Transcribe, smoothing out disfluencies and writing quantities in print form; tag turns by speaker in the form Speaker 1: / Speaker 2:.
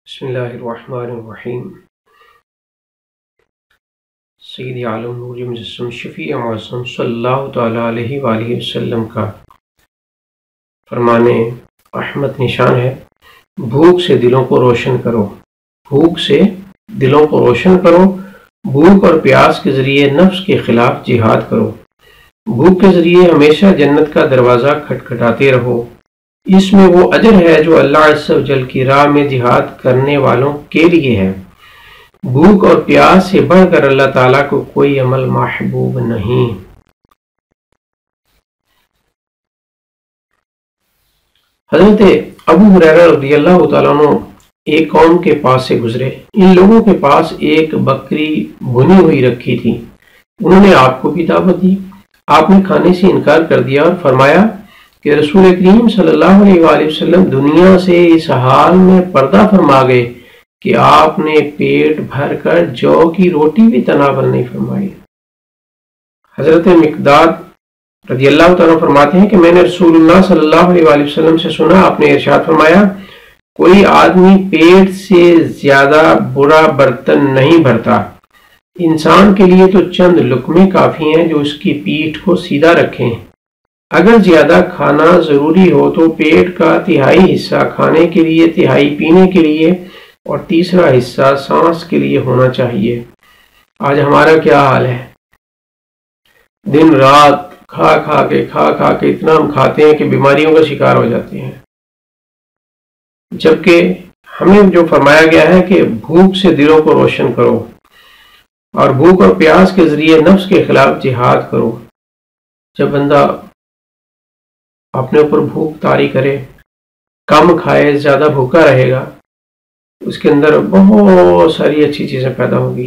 Speaker 1: بسم اللہ الرحمن الرحیم۔ سید عالم نور مجسم شفیع معظم صلی اللہ تعالیٰ علیہ وآلہ وسلم کا فرمان احمد نشان ہے، بھوک سے دلوں کو روشن کرو، بھوک سے دلوں کو روشن کرو، بھوک اور پیاس کے ذریعے نفس کے خلاف جہاد کرو، بھوک کے ذریعے ہمیشہ جنت کا دروازہ کھٹکھٹاتے رہو، اس میں وہ اجر ہے جو اللہ عز و جل کی راہ میں جہاد کرنے والوں کے لیے ہے۔ بھوک اور پیاس سے بڑھ کر اللہ تعالیٰ کو کوئی عمل محبوب نہیں۔ حضرت ابو ہریرہ رضی اللہ تعالیٰ عنہ ایک قوم کے پاس سے گزرے۔ ان لوگوں کے پاس ایک بکری بھنی ہوئی رکھی تھی۔ انہوں نے آپ کو بھی دعوت دی۔ آپ نے کھانے سے انکار کر دیا اور فرمایا کہ رسول کریم صلی اللہ علیہ وآلہ وسلم دنیا سے اس حال میں پردہ فرما گئے کہ آپ نے پیٹ بھر کر جو کی روٹی بھی تناول نہیں فرمائی۔ حضرت مقداد رضی اللہ تعالیٰ فرماتے ہیں کہ میں نے رسول اللہ صلی اللہ علیہ وآلہ وسلم سے سنا، آپ نے ارشاد فرمایا، کوئی آدمی پیٹ سے زیادہ برا برتن نہیں بھرتا۔ انسان کے لیے تو چند لقمے کافی ہیں جو اس کی پیٹھ کو سیدھا رکھیں۔ اگر زیادہ کھانا ضروری ہو تو پیٹ کا تہائی حصہ کھانے کے لیے، تہائی پینے کے لیے اور تیسرا حصہ سانس کے لیے ہونا چاہیے۔ آج ہمارا کیا حال ہے؟ دن رات کھا کے اتنا ہم کھاتے ہیں کہ بیماریوں کا شکار ہو جاتے ہیں، جبکہ ہمیں جو فرمایا گیا ہے کہ بھوک سے دلوں کو روشن کرو اور بھوک اور پیاس کے ذریعے نفس کے خلاف جہاد کرو۔ جب بندہ اپنے اوپر بھوک طاری کرے، کم کھائے، زیادہ بھوکا رہے گا، اس کے اندر بہت ساری اچھی چیزیں پیدا ہوگی۔